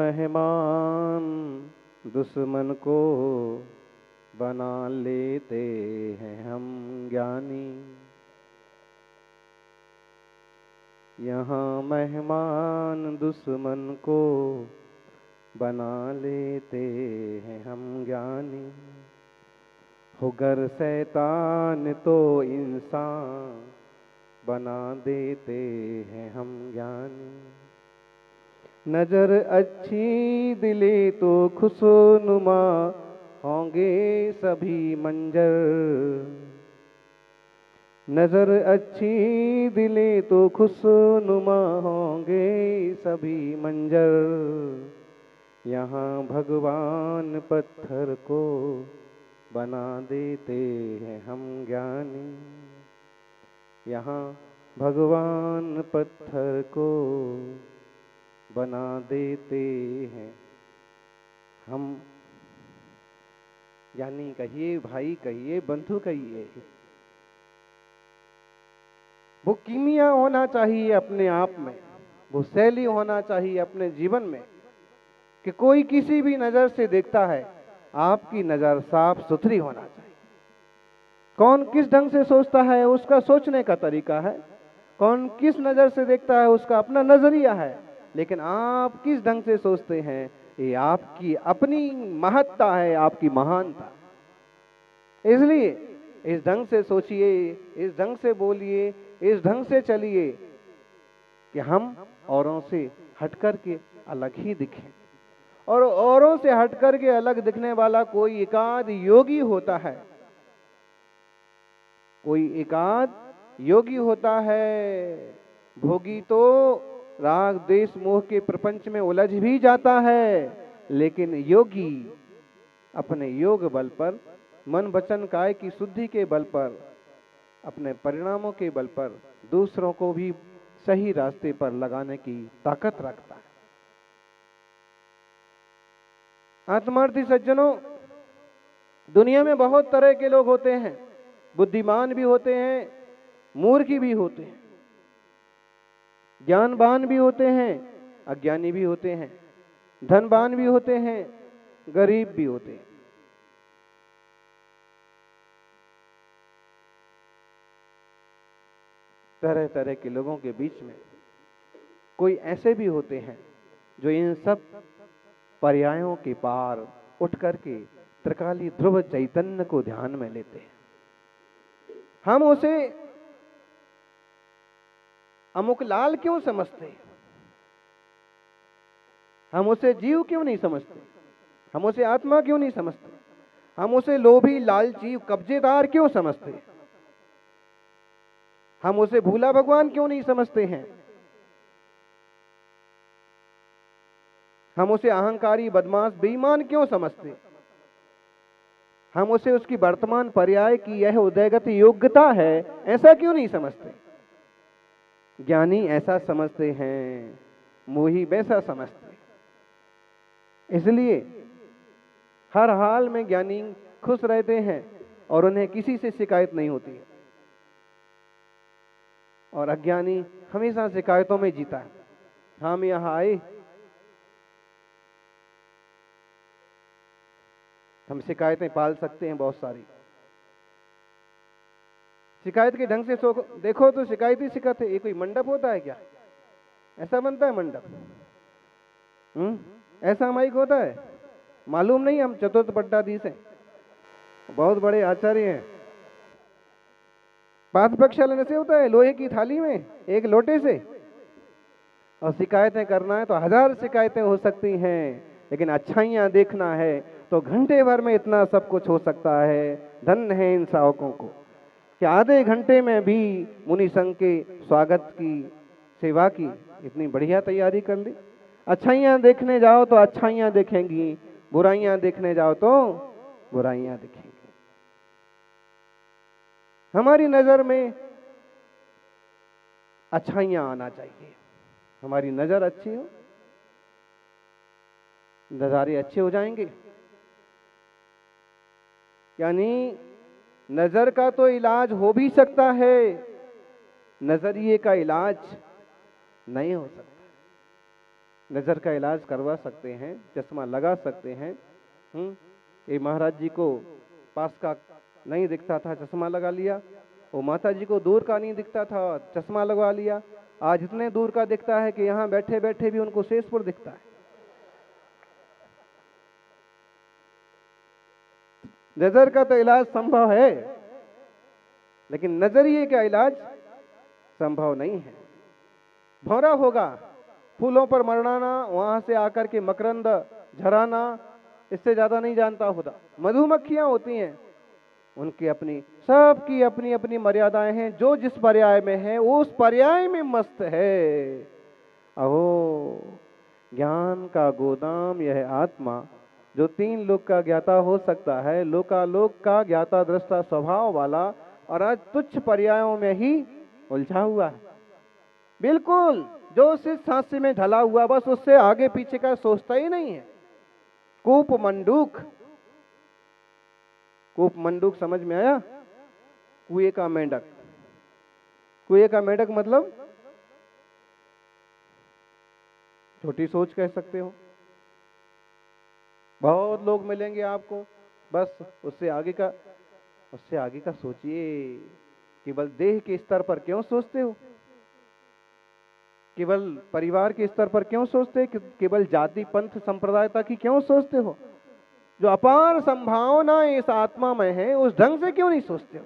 मेहमान दुश्मन को बना लेते हैं हम ज्ञानी। यहाँ मेहमान दुश्मन को बना लेते हैं हम ज्ञानी। हो गर शैतान तो इंसान बना देते हैं हम ज्ञानी। नजर अच्छी दिले तो खुशनुमा होंगे सभी मंजर। नजर अच्छी दिले तो खुशनुमा होंगे सभी मंजर। यहाँ भगवान पत्थर को बना देते हैं हम ज्ञानी। यहाँ भगवान पत्थर को बना देते हैं हम। यानी कहिए भाई, कहिए बंधु, कहिए वो कीमिया होना चाहिए अपने आप में, वो शैली होना चाहिए अपने जीवन में कि कोई किसी भी नजर से देखता है, आपकी नजर साफ सुथरी होना चाहिए। कौन किस ढंग से सोचता है उसका सोचने का तरीका है, कौन किस नजर से देखता है उसका अपना नजरिया है, लेकिन आप किस ढंग से सोचते हैं ये आपकी अपनी महत्ता है, आपकी महानता। इसलिए इस ढंग से सोचिए, इस ढंग से बोलिए, इस ढंग से चलिए कि हम औरों से हटकर के अलग ही दिखें। और औरों से हटकर के अलग दिखने वाला कोई एकाध योगी होता है, कोई एकाध योगी होता है। भोगी तो राग देश मोह के प्रपंच में उलझ भी जाता है, लेकिन योगी अपने योग बल पर, मन वचन काया की शुद्धि के बल पर, अपने परिणामों के बल पर दूसरों को भी सही रास्ते पर लगाने की ताकत रखता है। आत्मार्थी सज्जनों, दुनिया में बहुत तरह के लोग होते हैं, बुद्धिमान भी होते हैं, मूर्ख भी होते हैं, ज्ञानवान भी होते हैं, अज्ञानी भी होते हैं, धनवान भी होते हैं, गरीब भी होते हैं। तरह तरह के लोगों के बीच में कोई ऐसे भी होते हैं जो इन सब पर्यायों के पार उठ करके त्रिकाली ध्रुव चैतन्य को ध्यान में लेते हैं। हम उसे अमुक लाल क्यों समझते, हम उसे जीव क्यों नहीं समझते, हम उसे आत्मा क्यों नहीं समझते, हम उसे लोभी लालची कब्जेदार क्यों समझते, हम उसे भूला भगवान क्यों नहीं समझते हैं, हम उसे अहंकारी बदमाश बेईमान क्यों समझते, हम उसे उसकी वर्तमान पर्याय की यह उदयगत योग्यता है ऐसा क्यों नहीं समझते। ज्ञानी ऐसा समझते हैं, मोही वैसा समझते। इसलिए हर हाल में ज्ञानी खुश रहते हैं और उन्हें किसी से शिकायत नहीं होती, और अज्ञानी हमेशा शिकायतों में जीता है। हम यहाँ आए, हम शिकायतें पाल सकते हैं बहुत सारी। शिकायत के ढंग से देखो तो शिकायत ही शिकायत है। ये कोई मंडप होता है क्या? ऐसा बनता है मंडप? ऐसा माइक होता है? मालूम नहीं, हम चतुर्थ पट्टाधीश हैं, बहुत बड़े आचार्य हैं। पांच प्रक्षालन से होता है, लोहे की थाली में एक लोटे से। और शिकायतें करना है तो हजार शिकायतें हो सकती हैं, लेकिन अच्छाइयां देखना है तो घंटे भर में इतना सब कुछ हो सकता है। धन्य है इन सावकों को कि आधे घंटे में भी मुनि संघ के स्वागत की सेवा की इतनी बढ़िया तैयारी कर ली। अच्छाइयां देखने जाओ तो अच्छाइयां दिखेंगी, बुराइयां देखने जाओ तो बुराइयां दिखेंगी। हमारी नजर में अच्छाइयां आना चाहिए, हमारी नजर अच्छी हो, नजारे अच्छे हो जाएंगे। यानी नजर का तो इलाज हो भी सकता है, नजरिए का इलाज नहीं हो सकता। नज़र का इलाज करवा सकते हैं, चश्मा लगा सकते हैं। ये महाराज जी को पास का नहीं दिखता था, चश्मा लगा लिया। वो माता जी को दूर का नहीं दिखता था, चश्मा लगवा लिया। आज इतने दूर का दिखता है कि यहाँ बैठे बैठे भी उनको शेषपुर दिखता है। नजर का तो इलाज संभव है, लेकिन नजरिए का इलाज संभव नहीं है। भौरा होगा, फूलों पर मरड़ाना, वहां से आकर के मकरंद झराना, इससे ज्यादा नहीं जानता होता। मधुमक्खियां होती हैं, उनकी अपनी, सबकी अपनी अपनी मर्यादाएं हैं। जो जिस पर्याय में है वो उस पर्याय में मस्त है। अहो ज्ञान का गोदाम यह आत्मा, जो 3 लोक का ज्ञाता हो सकता है, लोकालोक का ज्ञाता दृष्टा स्वभाव वाला, और आज तुच्छ पर्यायों में ही उलझा हुआ है। बिल्कुल जो उस सांसे में ढला हुआ, बस उससे आगे पीछे का सोचता ही नहीं है। कूप मंडूक, कूप मंडूक समझ में आया? कुएं का मेंढक। कुएं का मेंढक मतलब छोटी सोच कह सकते हो। बहुत लोग मिलेंगे आपको, बस उससे आगे का सोचिए। केवल देह के स्तर पर क्यों सोचते हो? केवल परिवार के स्तर पर क्यों सोचते हो? केवल जाति पंथ संप्रदायता की क्यों सोचते हो? जो अपार संभावना इस आत्मा में है, उस ढंग से क्यों नहीं सोचते हो?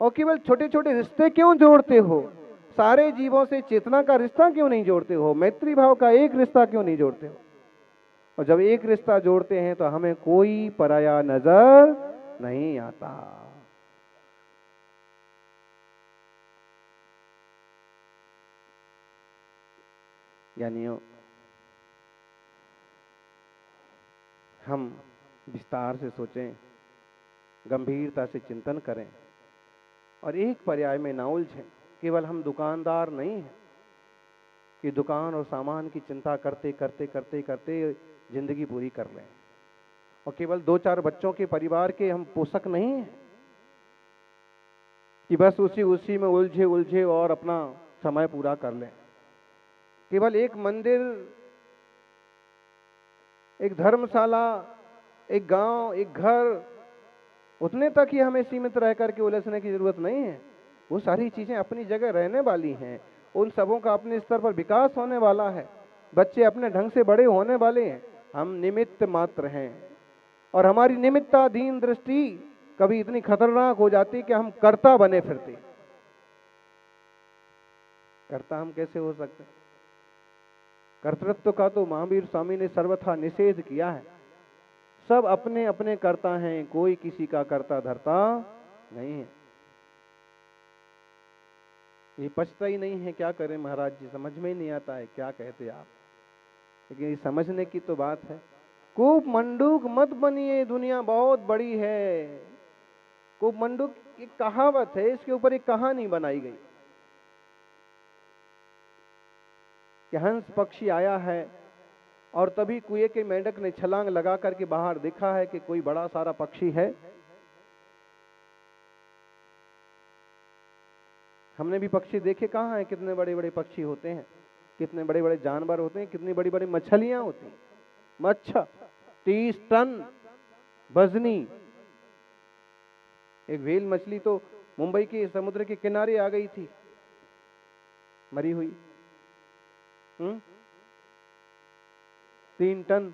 और केवल छोटे छोटे रिश्ते क्यों जोड़ते हो? सारे जीवों से चेतना का रिश्ता क्यों नहीं जोड़ते हो? मैत्री भाव का एक रिश्ता क्यों नहीं जोड़ते हो? और जब एक रिश्ता जोड़ते हैं तो हमें कोई पराया नजर नहीं आता। यानी हम विस्तार से सोचें, गंभीरता से चिंतन करें और एक पर्याय में ना उलझें। केवल हम दुकानदार नहीं हैं कि दुकान और सामान की चिंता करते करते करते करते जिंदगी पूरी कर लें, और केवल 2-4 बच्चों के परिवार के हम पोषक नहीं हैं कि बस उसी में उलझे उलझे और अपना समय पूरा कर लें। केवल एक मंदिर, एक धर्मशाला, एक गांव, एक घर, उतने तक ही हमें सीमित रह करके उलझने की जरूरत नहीं है। वो सारी चीजें अपनी जगह रहने वाली हैं, उन सबों का अपने स्तर पर विकास होने वाला है, बच्चे अपने ढंग से बड़े होने वाले हैं। हम निमित्त मात्र हैं, और हमारी निमित्ताधीन दृष्टि कभी इतनी खतरनाक हो जाती कि हम कर्ता बने फिरते। कर्ता हम कैसे हो सकते? कर्तृत्व का तो महावीर स्वामी ने सर्वथा निषेध किया है। सब अपने अपने कर्ता हैं, कोई किसी का कर्ता धरता नहीं है। ये पचता ही नहीं है, क्या करें महाराज जी, समझ में ही नहीं आता है क्या कहते आप। लेकिन ये समझने की तो बात है। कूप मंडूक मत बनिए, दुनिया बहुत बड़ी है। कूप मंडूक एक कहावत है, इसके ऊपर एक कहानी बनाई गई कि हंस पक्षी आया है और तभी कुएं के मेंढक ने छलांग लगा करके बाहर देखा है कि कोई बड़ा सारा पक्षी है। हमने भी पक्षी देखे कहाँ हैं, कितने बड़े बड़े पक्षी होते हैं, कितने बड़े बड़े जानवर होते हैं, कितनी बड़ी बड़ी मछलियां होती हैं। मच्छर 30 टन वजनी एक व्हेल मछली तो मुंबई के समुद्र के किनारे आ गई थी, मरी हुई। 3 टन।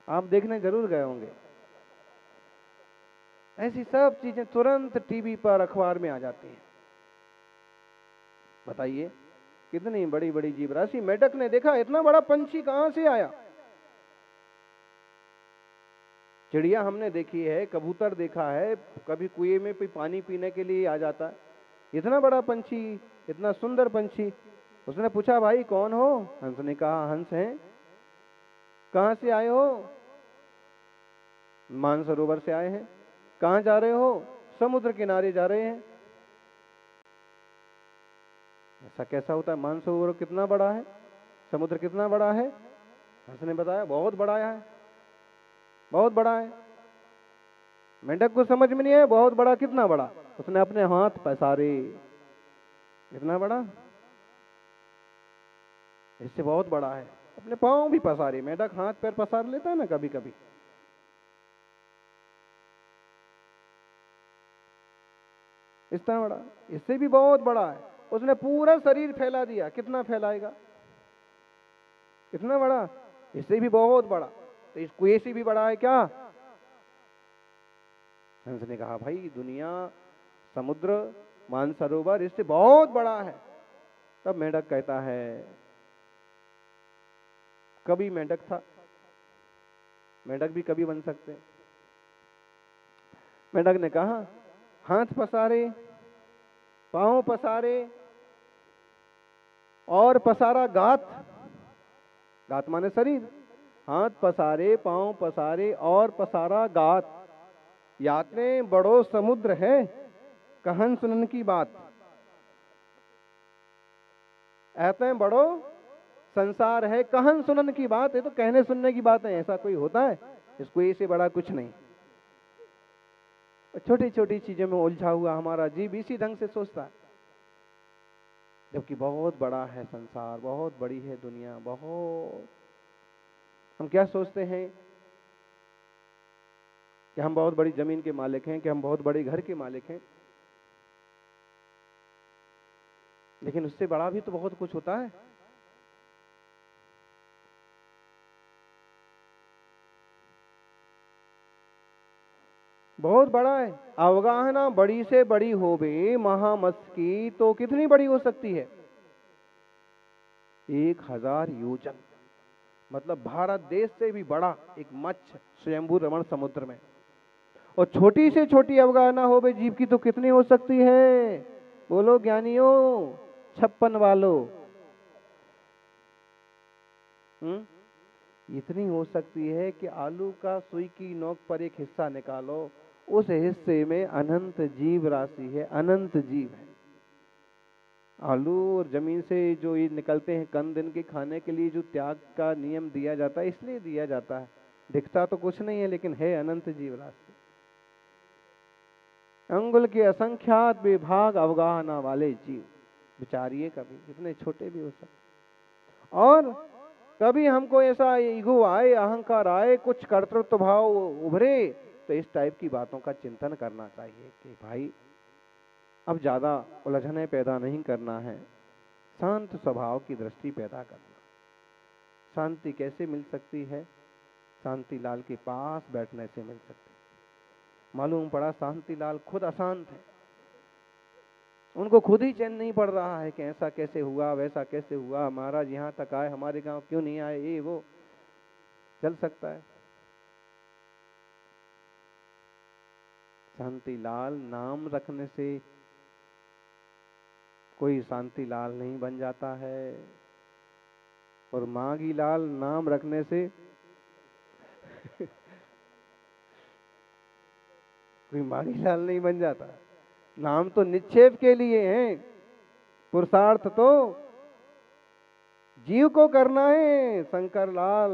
आप देखने जरूर गए होंगे। ऐसी सब चीजें तुरंत टीवी पर, अखबार में आ जाती हैं। बताइए कितनी बड़ी बड़ी जीव राशि। मेढक ने देखा इतना बड़ा पंछी कहां से आया। चिड़िया हमने देखी है, कबूतर देखा है, कभी कुएं में कोई पानी पीने के लिए आ जाता है। इतना बड़ा पंछी, इतना सुंदर पंछी। उसने पूछा भाई कौन हो? हंस ने कहा हंस हैं। कहां से आए हो? मानसरोवर से आए हैं। कहां जा रहे हो? समुद्र किनारे जा रहे हैं। ऐसा कैसा होता है? मानसरोवर कितना बड़ा है, समुद्र कितना बड़ा है? हंस ने बताया बहुत बड़ा है, बहुत बड़ा है। मेंढक को समझ में नहीं आया बहुत बड़ा कितना बड़ा, उसने अपने हाथ पसारे, कितना बड़ा, इससे बहुत बड़ा है, अपने पांव भी पसारे। मेंढक हाथ पैर पसार लेता है ना कभी कभी, इतना बड़ा, इससे भी बहुत बड़ा है। उसने पूरा शरीर फैला दिया, कितना फैलाएगा, कितना बड़ा, इससे भी बहुत बड़ा, तो इसको ऐसे भी बड़ा है क्या। हंस ने कहा भाई दुनिया, समुद्र, मानसरोवर इससे बहुत बड़ा है। तब मेंढक कहता है, कभी मेंढक था, मेंढक भी कभी बन सकते। मेंढक ने कहा हाथ पसारे, पांव पसारे और पसारा गात, गात माने शरीर, हाथ पसारे, पांव पसारे और पसारा गात, यातने बड़ो समुद्र है, कहन सुनन की बात। ऐते बड़ो संसार है, कहन सुनन की बात, ये तो कहने सुनने की बात है, ऐसा कोई होता है, इसको इससे बड़ा कुछ नहीं। छोटी छोटी चीजों में उलझा हुआ हमारा जीव इसी ढंग से सोचता है, जबकि बहुत बड़ा है संसार, बहुत बड़ी है दुनिया, बहुत। हम क्या सोचते हैं कि हम बहुत बड़ी जमीन के मालिक हैं, कि हम बहुत बड़े घर के मालिक हैं, लेकिन उससे बड़ा भी तो बहुत कुछ होता है। बहुत बड़ा है। अवगाहना बड़ी से बड़ी होवे महामत्स्य की तो कितनी बड़ी हो सकती है, 1000 योजन, मतलब भारत देश से भी बड़ा एक मत्स्य स्वयंभू रमण समुद्र में। और छोटी से छोटी अवगाहना होवे जीव की तो कितनी हो सकती है, बोलो ज्ञानियों, 56 वालों। इतनी हो सकती है कि आलू का सुई की नोक पर एक हिस्सा निकालो, उस हिस्से में अनंत जीव राशि है, अनंत जीव है। आलू और जमीन से जो ये निकलते हैं कंद, इनके खाने के लिए जो त्याग का नियम दिया जाता है, इसलिए दिया जाता है, दिखता तो कुछ नहीं है लेकिन है अनंत जीव राशि। अंगुल के असंख्यात विभाग अवगाहना वाले जीव, विचारिए कभी कितने छोटे भी हो सकते। और कभी हमको ऐसा ईगो आए, अहंकार आए, कुछ कर्तृत्व भाव उभरे, तो इस टाइप की बातों का चिंतन करना चाहिए कि भाई अब ज्यादा उलझने पैदा नहीं करना है, शांत स्वभाव की दृष्टि पैदा करना। शांति कैसे मिल सकती है, शांति लाल के पास बैठने से मिल सकती है। मालूम पड़ा शांति लाल खुद अशांत है, उनको खुद ही चैन नहीं पड़ रहा है कि ऐसा कैसे हुआ, वैसा कैसे हुआ, महाराज यहाँ तक आए, हमारे गांव क्यों नहीं आए, ये वो चल सकता है। शांति लाल नाम रखने से कोई शांति लाल नहीं बन जाता है, और मांगी लाल नाम रखने से कोई मांगी लाल नहीं बन जाता। नाम तो निक्षेप के लिए है, पुरुषार्थ तो जीव को करना है। शंकर लाल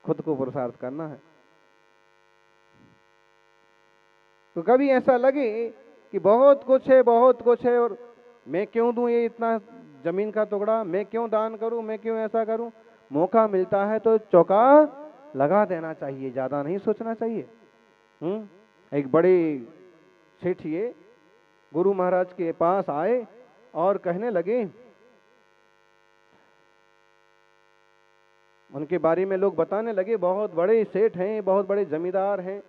खुद को पुरुषार्थ करना है। तो कभी ऐसा लगे कि बहुत कुछ है, बहुत कुछ है, और मैं क्यों दूं ये इतना जमीन का टुकड़ा, मैं क्यों दान करूं, मैं क्यों ऐसा करूं। मौका मिलता है तो चौका लगा देना चाहिए, ज्यादा नहीं सोचना चाहिए। एक बड़े सेठिए गुरु महाराज के पास आए और कहने लगे, उनके बारे में लोग बताने लगे, बहुत बड़े सेठ हैं, बहुत बड़े जमींदार हैं,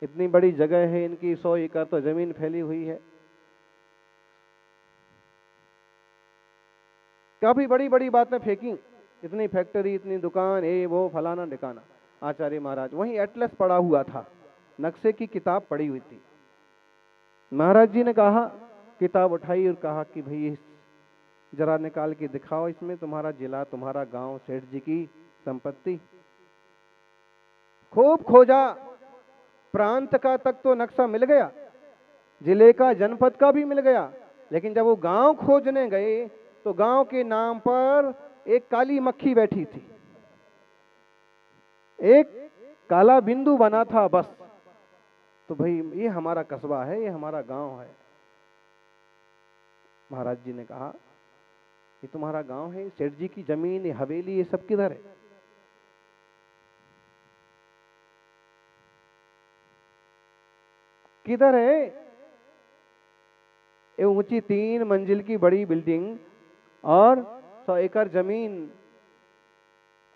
इतनी बड़ी जगह है इनकी, 100 एकड़ तो जमीन फैली हुई है, काफी बड़ी बड़ी बातें फेंकी, इतनी फैक्ट्री, इतनी दुकान, ये वो फलाना ठिकाना। आचार्य महाराज वहीं एटलस पड़ा हुआ था, नक्शे की किताब पड़ी हुई थी। महाराज जी ने कहा, किताब उठाई और कहा कि भाई जरा निकाल के दिखाओ, इसमें तुम्हारा जिला, तुम्हारा गांव, सेठ जी की संपत्ति। खूब खोजा, प्रांत का तक तो नक्शा मिल गया, जिले का, जनपद का भी मिल गया, लेकिन जब वो गांव खोजने गए तो गांव के नाम पर एक काली मक्खी बैठी थी। एक काला बिंदु बना था बस। तो भाई ये हमारा कस्बा है, ये हमारा गांव है। महाराज जी ने कहा ये तुम्हारा गांव है, सेठ जी की जमीन, ये हवेली, ये सब किधर है? किधर है? ये ऊंची 3 मंजिल की बड़ी बिल्डिंग और 100 एकड़ जमीन।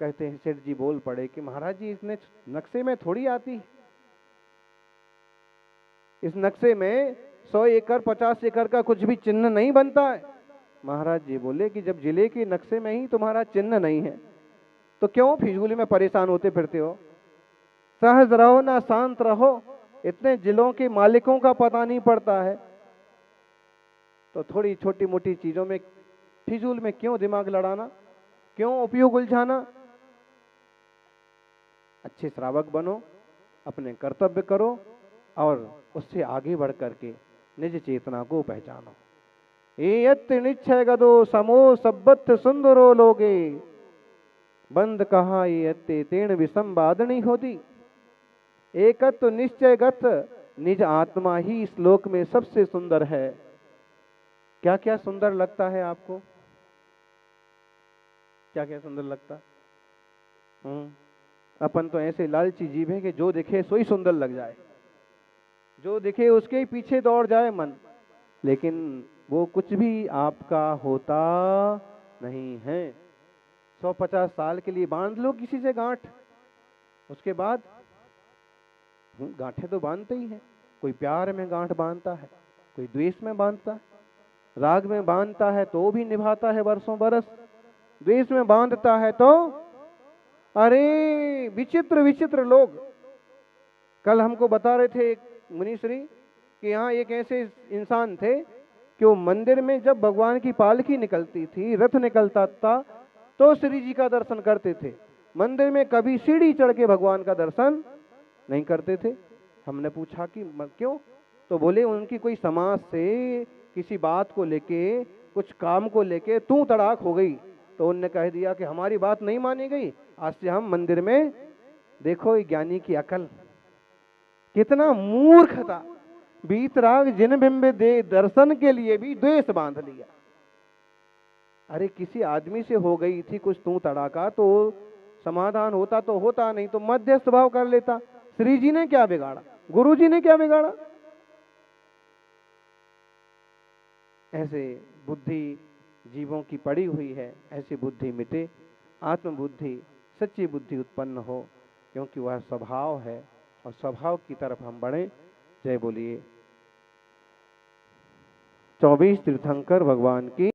कहते हैं सेठ जी बोल पड़े कि महाराज जी इसने नक्शे में थोड़ी आती, इस नक्शे में 100 एकड़ 50 एकड़ का कुछ भी चिन्ह नहीं बनता है। महाराज जी बोले कि जब जिले के नक्शे में ही तुम्हारा चिन्ह नहीं है तो क्यों फिजूल में परेशान होते फिरते हो? सहज रहो ना शांत रहो। इतने जिलों के मालिकों का पता नहीं पड़ता है तो थोड़ी छोटी मोटी चीजों में फिजूल में क्यों दिमाग लड़ाना, क्यों उपयोग उलझाना? अच्छे श्रावक बनो, अपने कर्तव्य करो और उससे आगे बढ़ करके निज चेतना को पहचानो। एयत निश्चय गदो समो सब्बत सुंदरो लोगे, बंद कहा एयत्ते तेण विषम बादनी होती। एकत्व निश्चयगत निज आत्मा ही इस लोक में सबसे सुंदर है। क्या क्या सुंदर लगता है आपको? क्या क्या सुंदर लगता? अपन तो ऐसे लालची जीव है कि जो दिखे सो ही सुंदर लग जाए, जो दिखे उसके ही पीछे दौड़ जाए मन, लेकिन वो कुछ भी आपका होता नहीं है। 150 साल के लिए बांध लो किसी से गांठ, उसके बाद गांठें तो बांधते ही हैं। कोई प्यार में गांठ बांधता है, कोई द्वेष में बांधता है, राग में बांधता है तो भी निभाता है वर्षों बरस, द्वेष में बांधता है तो अरे विचित्र विचित्र लोग। कल हमको बता रहे थे एक मुनीश्री कि यहाँ एक ऐसे इंसान थे कि वो मंदिर में जब भगवान की पालकी निकलती थी, रथ निकलता था तो श्री जी का दर्शन करते थे। मंदिर में कभी सीढ़ी चढ़ के भगवान का दर्शन नहीं करते थे। हमने पूछा कि क्यों? तो बोले उनकी कोई समाज से किसी बात को लेके, कुछ काम को लेके तू तड़ाक हो गई, तो उनने कह दिया कि हमारी बात नहीं मानी गई, आज से हम मंदिर में। देखो ये ज्ञानी की अकल, कितना मूर्ख था। बीतराग जिन बिंब दे दर्शन के लिए भी द्वेष बांध लिया। अरे किसी आदमी से हो गई थी कुछ तू तड़ाका तो समाधान होता तो होता, नहीं तो मध्यस्थ भाव कर लेता। श्री जी ने क्या बिगाड़ा, गुरु जी ने क्या बिगाड़ा? ऐसे बुद्धि जीवों की पड़ी हुई है, ऐसी बुद्धि मिटे, आत्मबुद्धि सच्ची बुद्धि उत्पन्न हो, क्योंकि वह स्वभाव है और स्वभाव की तरफ हम बढ़े। जय बोलिए 24 तीर्थंकर भगवान की।